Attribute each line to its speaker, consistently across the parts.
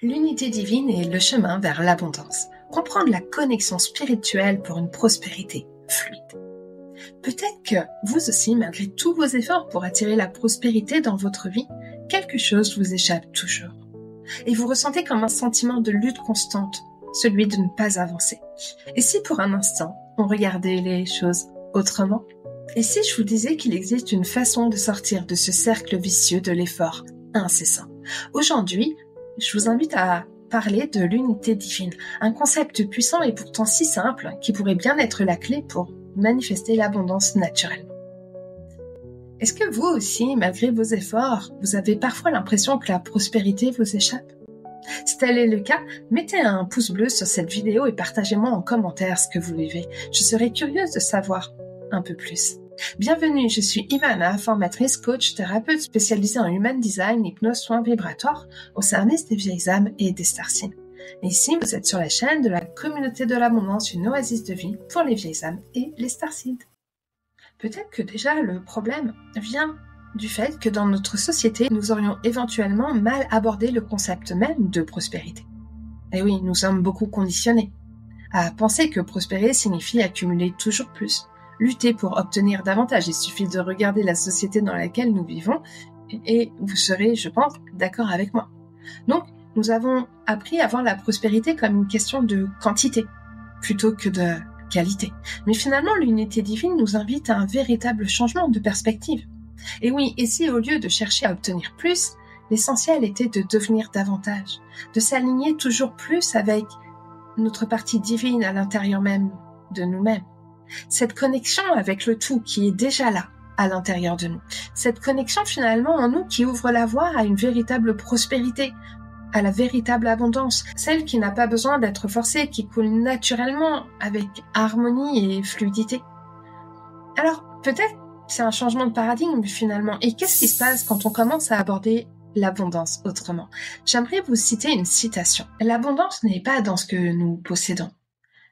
Speaker 1: L'unité divine est le chemin vers l'abondance. Comprendre la connexion spirituelle pour une prospérité fluide. Peut-être que vous aussi, malgré tous vos efforts pour attirer la prospérité dans votre vie, quelque chose vous échappe toujours. Et vous ressentez comme un sentiment de lutte constante, celui de ne pas avancer. Et si pour un instant, on regardait les choses autrement? Et si je vous disais qu'il existe une façon de sortir de ce cercle vicieux de l'effort incessant? Aujourd'hui, je vous invite à parler de l'unité divine, un concept puissant et pourtant si simple qui pourrait bien être la clé pour manifester l'abondance naturelle. Est-ce que vous aussi, malgré vos efforts, vous avez parfois l'impression que la prospérité vous échappe? Si tel est le cas, mettez un pouce bleu sur cette vidéo et partagez-moi en commentaire ce que vous vivez. Je serais curieuse de savoir un peu plus. Bienvenue, je suis Ivana, formatrice, coach, thérapeute spécialisée en human design, hypnose, soins vibratoires au service des vieilles âmes et des star signs. Et ici, vous êtes sur la chaîne de la communauté de l'abondance, une oasis de vie pour les vieilles âmes et les star signs. Peut-être que déjà le problème vient du fait que dans notre société, nous aurions éventuellement mal abordé le concept même de prospérité. Et oui, nous sommes beaucoup conditionnés à penser que prospérer signifie accumuler toujours plus, lutter pour obtenir davantage. Il suffit de regarder la société dans laquelle nous vivons et vous serez, je pense, d'accord avec moi. Donc, nous avons appris à voir la prospérité comme une question de quantité plutôt que de qualité. Mais finalement, l'unité divine nous invite à un véritable changement de perspective. Et oui, et si au lieu de chercher à obtenir plus, l'essentiel était de devenir davantage, de s'aligner toujours plus avec notre partie divine à l'intérieur même de nous-mêmes. Cette connexion avec le tout qui est déjà là, à l'intérieur de nous. Cette connexion finalement en nous qui ouvre la voie à une véritable prospérité, à la véritable abondance, celle qui n'a pas besoin d'être forcée, qui coule naturellement avec harmonie et fluidité. Alors, peut-être c'est un changement de paradigme finalement. Et qu'est-ce qui se passe quand on commence à aborder l'abondance autrement? J'aimerais vous citer une citation. L'abondance n'est pas dans ce que nous possédons,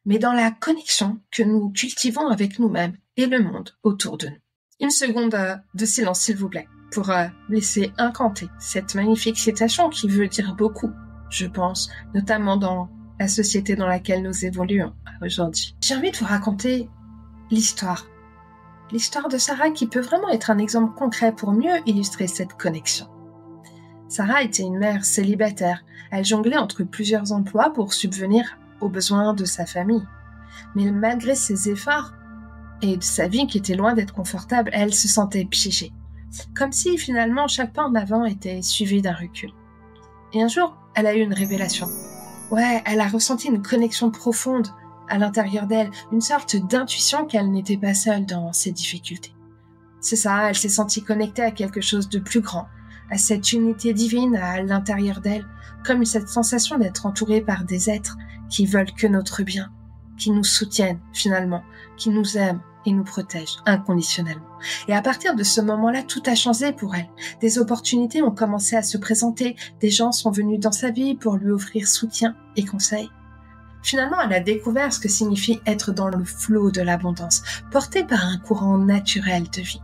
Speaker 1: mais dans la connexion que nous cultivons avec nous-mêmes et le monde autour de nous. Une seconde de silence, s'il vous plaît, pour laisser incanter cette magnifique citation qui veut dire beaucoup, je pense, notamment dans la société dans laquelle nous évoluons aujourd'hui. J'ai envie de vous raconter l'histoire de Sarah qui peut vraiment être un exemple concret pour mieux illustrer cette connexion. Sarah était une mère célibataire. Elle jonglait entre plusieurs emplois pour subvenir aux besoins de sa famille. Mais malgré ses efforts et de sa vie qui était loin d'être confortable, elle se sentait piégée. Comme si finalement chaque pas en avant était suivi d'un recul. Et un jour, elle a eu une révélation. Ouais, elle a ressenti une connexion profonde à l'intérieur d'elle, une sorte d'intuition qu'elle n'était pas seule dans ses difficultés. C'est ça, elle s'est sentie connectée à quelque chose de plus grand, à cette unité divine à l'intérieur d'elle, comme cette sensation d'être entourée par des êtres qui veulent que notre bien, qui nous soutiennent finalement, qui nous aiment et nous protègent inconditionnellement. Et à partir de ce moment-là, tout a changé pour elle. Des opportunités ont commencé à se présenter, des gens sont venus dans sa vie pour lui offrir soutien et conseils. Finalement, elle a découvert ce que signifie être dans le flot de l'abondance, portée par un courant naturel de vie.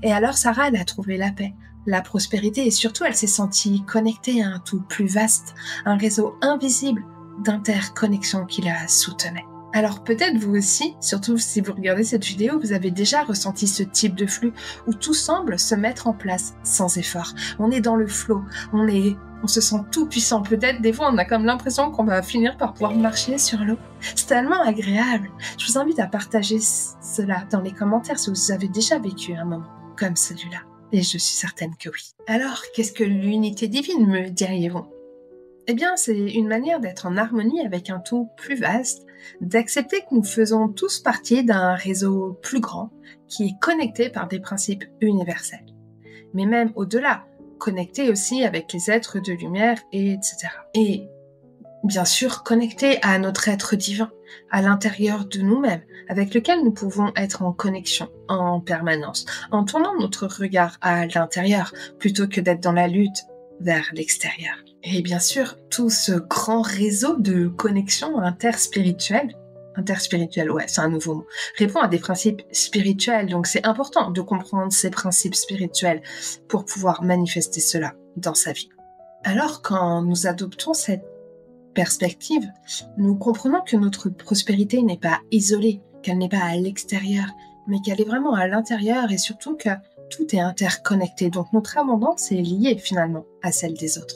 Speaker 1: Et alors Sarah, elle a trouvé la paix, la prospérité et surtout elle s'est sentie connectée à un tout plus vaste, un réseau invisible d'interconnexion qui la soutenait. Alors peut-être vous aussi, surtout si vous regardez cette vidéo, vous avez déjà ressenti ce type de flux où tout semble se mettre en place sans effort. On est dans le flot, on se sent tout puissant. Peut-être des fois on a comme l'impression qu'on va finir par pouvoir marcher sur l'eau. C'est tellement agréable. Je vous invite à partager cela dans les commentaires si vous avez déjà vécu un moment comme celui-là. Et je suis certaine que oui. Alors, qu'est-ce que l'unité divine, me diriez-vous? Eh bien, c'est une manière d'être en harmonie avec un tout plus vaste, d'accepter que nous faisons tous partie d'un réseau plus grand qui est connecté par des principes universels. Mais même au-delà, connecté aussi avec les êtres de lumière, etc. Et bien sûr, connecté à notre être divin, à l'intérieur de nous-mêmes, avec lequel nous pouvons être en connexion en permanence, en tournant notre regard à l'intérieur, plutôt que d'être dans la lutte vers l'extérieur. Et bien sûr, tout ce grand réseau de connexion interspirituelle, ouais, c'est un nouveau mot, répond à des principes spirituels, donc c'est important de comprendre ces principes spirituels pour pouvoir manifester cela dans sa vie. Alors, quand nous adoptons cette perspective, nous comprenons que notre prospérité n'est pas isolée, qu'elle n'est pas à l'extérieur, mais qu'elle est vraiment à l'intérieur et surtout que tout est interconnecté. Donc notre abondance est liée finalement à celle des autres.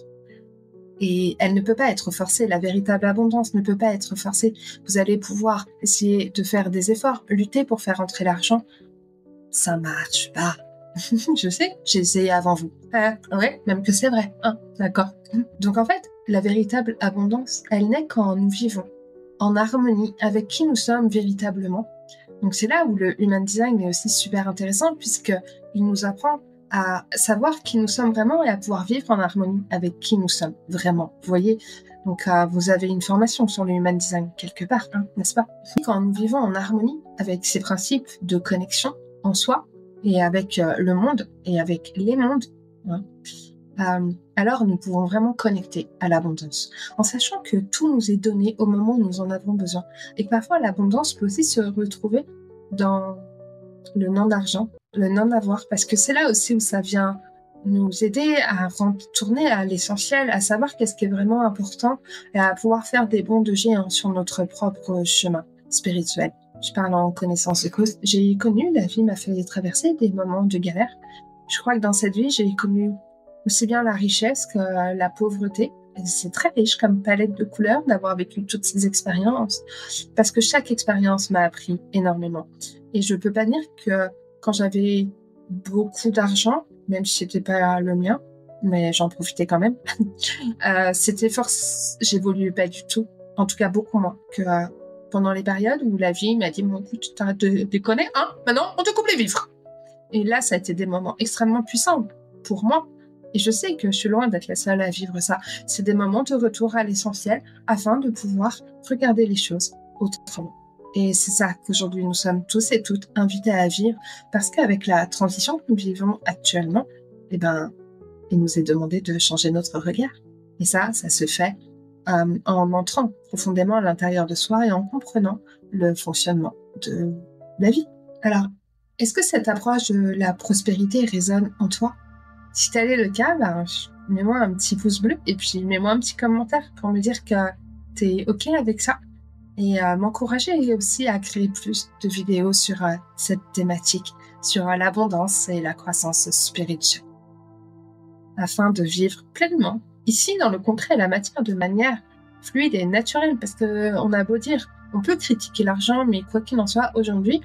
Speaker 1: Et elle ne peut pas être forcée, la véritable abondance ne peut pas être forcée. Vous allez pouvoir essayer de faire des efforts, lutter pour faire entrer l'argent. Ça marche pas. Je sais, j'ai essayé avant vous. Ouais, même que c'est vrai. D'accord. Donc en fait, la véritable abondance, elle naît quand nous vivons en harmonie avec qui nous sommes véritablement. Donc c'est là où le Human Design est aussi super intéressant puisqu'il nous apprend à savoir qui nous sommes vraiment et à pouvoir vivre en harmonie avec qui nous sommes vraiment. Vous voyez, donc vous avez une formation sur le Human Design quelque part, n'est-ce pas? Quand nous vivons en harmonie avec ces principes de connexion en soi et avec le monde et avec les mondes, alors nous pouvons vraiment connecter à l'abondance, en sachant que tout nous est donné au moment où nous en avons besoin. Et que parfois l'abondance peut aussi se retrouver dans le non-argent, le non-avoir, parce que c'est là aussi où ça vient nous aider à retourner à l'essentiel, à savoir qu'est-ce qui est vraiment important et à pouvoir faire des bonds de géant sur notre propre chemin spirituel. Je parle en connaissance de cause. J'ai connu, la vie m'a fait traverser des moments de galère. Je crois que dans cette vie, j'ai connu aussi bien la richesse que la pauvreté. Et c'est très riche comme palette de couleurs d'avoir vécu toutes ces expériences, parce que chaque expérience m'a appris énormément. Et je peux pas dire que quand j'avais beaucoup d'argent, même si c'était pas le mien, mais j'en profitais quand même, j'évoluais pas du tout, en tout cas beaucoup moins que pendant les périodes où la vie m'a dit bon écoute, t'arrêtes de déconner, maintenant on te coupe les vivres. Et là, ça a été des moments extrêmement puissants pour moi. Et je sais que je suis loin d'être la seule à vivre ça. C'est des moments de retour à l'essentiel afin de pouvoir regarder les choses autrement. Et c'est ça qu'aujourd'hui nous sommes tous et toutes invités à vivre, parce qu'avec la transition que nous vivons actuellement, il nous est demandé de changer notre regard. Et ça se fait en entrant profondément à l'intérieur de soi et en comprenant le fonctionnement de la vie. Alors, est-ce que cette approche de la prospérité résonne en toi? Si tel est le cas, mets-moi un petit pouce bleu et puis mets-moi un petit commentaire pour me dire que t'es OK avec ça et m'encourager aussi à créer plus de vidéos sur cette thématique, sur l'abondance et la croissance spirituelle, afin de vivre pleinement, ici dans le concret et la matière, de manière fluide et naturelle, parce qu'on a beau dire, on peut critiquer l'argent, mais quoi qu'il en soit, aujourd'hui,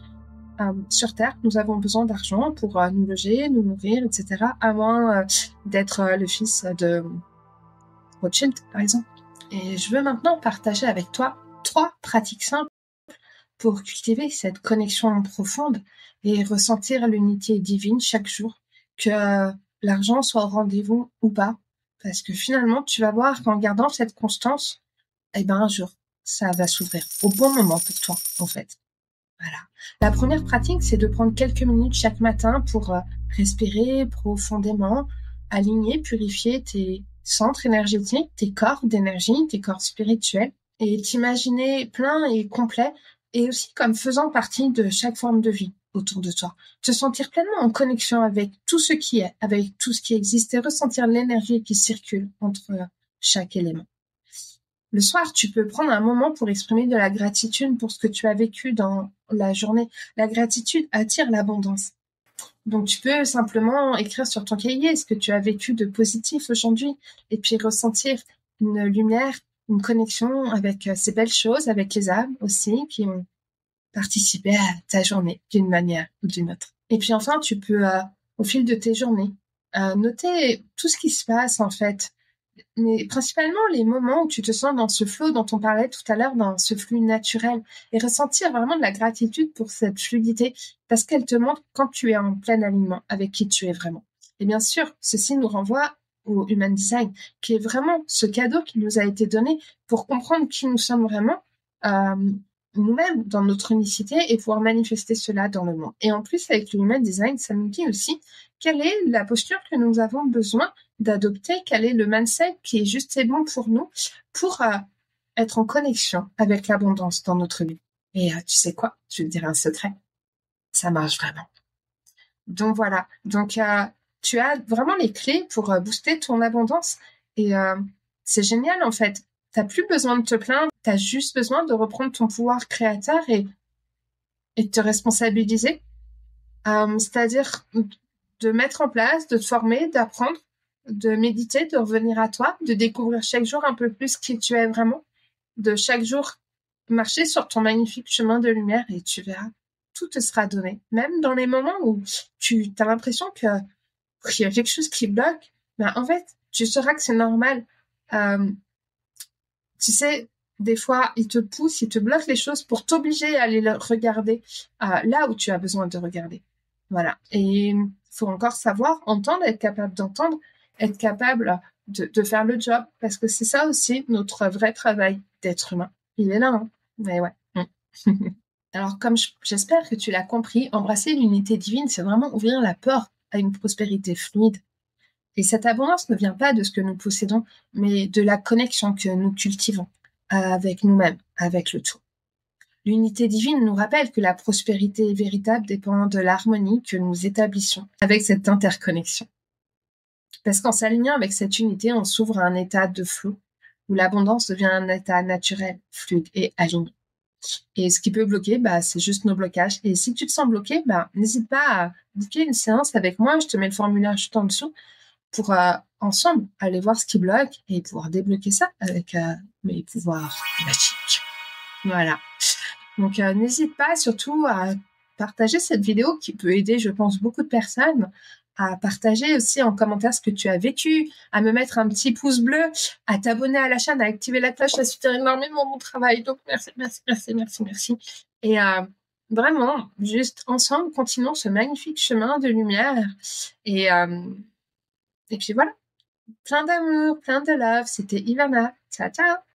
Speaker 1: sur Terre, nous avons besoin d'argent pour nous loger, nous nourrir, etc., à moins d'être le fils de Rothschild, par exemple. Et je veux maintenant partager avec toi 3 pratiques simples pour cultiver cette connexion profonde et ressentir l'unité divine chaque jour, que l'argent soit au rendez-vous ou pas, parce que finalement, tu vas voir qu'en gardant cette constance, un jour, ça va s'ouvrir au bon moment pour toi, en fait. Voilà. La première pratique, c'est de prendre quelques minutes chaque matin pour respirer profondément, aligner, purifier tes centres énergétiques, tes corps d'énergie, tes corps spirituels, et t'imaginer plein et complet, et aussi comme faisant partie de chaque forme de vie autour de toi. Te sentir pleinement en connexion avec tout ce qui est, avec tout ce qui existe, et ressentir l'énergie qui circule entre chaque élément. Le soir, tu peux prendre un moment pour exprimer de la gratitude pour ce que tu as vécu dans la journée. La gratitude attire l'abondance. Donc, tu peux simplement écrire sur ton cahier ce que tu as vécu de positif aujourd'hui et puis ressentir une lumière, une connexion avec ces belles choses, avec les âmes aussi qui ont participé à ta journée d'une manière ou d'une autre. Et puis enfin, tu peux, au fil de tes journées, noter tout ce qui se passe en fait, mais principalement les moments où tu te sens dans ce flow dont on parlait tout à l'heure, dans ce flux naturel, et ressentir vraiment de la gratitude pour cette fluidité, parce qu'elle te montre quand tu es en plein alignement avec qui tu es vraiment. Et bien sûr, ceci nous renvoie au Human Design, qui est vraiment ce cadeau qui nous a été donné pour comprendre qui nous sommes vraiment, nous-mêmes dans notre unicité et pouvoir manifester cela dans le monde. Et en plus, avec le Human Design, ça nous dit aussi quelle est la posture que nous avons besoin d'adopter, quel est le mindset qui est juste et bon pour nous, pour être en connexion avec l'abondance dans notre vie. Et tu sais quoi? Je vais te dire un secret. Ça marche vraiment. Donc voilà. Donc tu as vraiment les clés pour booster ton abondance Et c'est génial, en fait. T'as plus besoin de te plaindre, t'as juste besoin de reprendre ton pouvoir créateur et de te responsabiliser. C'est-à-dire de mettre en place, de te former, d'apprendre, de méditer, de revenir à toi, de découvrir chaque jour un peu plus qui tu es vraiment, de chaque jour marcher sur ton magnifique chemin de lumière et tu verras, tout te sera donné. Même dans les moments où tu as l'impression qu'il y a quelque chose qui bloque, ben en fait, tu sauras que c'est normal. Tu sais, des fois, ils te poussent, ils te bloquent les choses pour t'obliger à aller regarder là où tu as besoin de regarder. Voilà. Et il faut encore savoir entendre, être capable d'entendre, être capable de faire le job, parce que c'est ça aussi notre vrai travail d'être humain. Il est là, hein. Mais ouais. Alors, comme j'espère que tu l'as compris, embrasser l'unité divine, c'est vraiment ouvrir la porte à une prospérité fluide. Et cette abondance ne vient pas de ce que nous possédons, mais de la connexion que nous cultivons avec nous-mêmes, avec le tout. L'unité divine nous rappelle que la prospérité véritable dépend de l'harmonie que nous établissons avec cette interconnexion. Parce qu'en s'alignant avec cette unité, on s'ouvre à un état de flot, où l'abondance devient un état naturel, fluide et aligné. Et ce qui peut bloquer, c'est juste nos blocages. Et si tu te sens bloqué, n'hésite pas à booker une séance avec moi. Je te mets le formulaire juste en dessous pour ensemble aller voir ce qui bloque et pouvoir débloquer ça avec mes pouvoirs magiques. Voilà. Donc, n'hésite pas surtout à partager cette vidéo qui peut aider, je pense, beaucoup de personnes, à partager aussi en commentaire ce que tu as vécu, à me mettre un petit pouce bleu, à t'abonner à la chaîne, à activer la cloche, ça soutient énormément mon travail. Donc, merci. Et vraiment, juste ensemble, continuons ce magnifique chemin de lumière. Et puis voilà. Plein d'amour, plein de love. C'était Ivana. Ciao, ciao.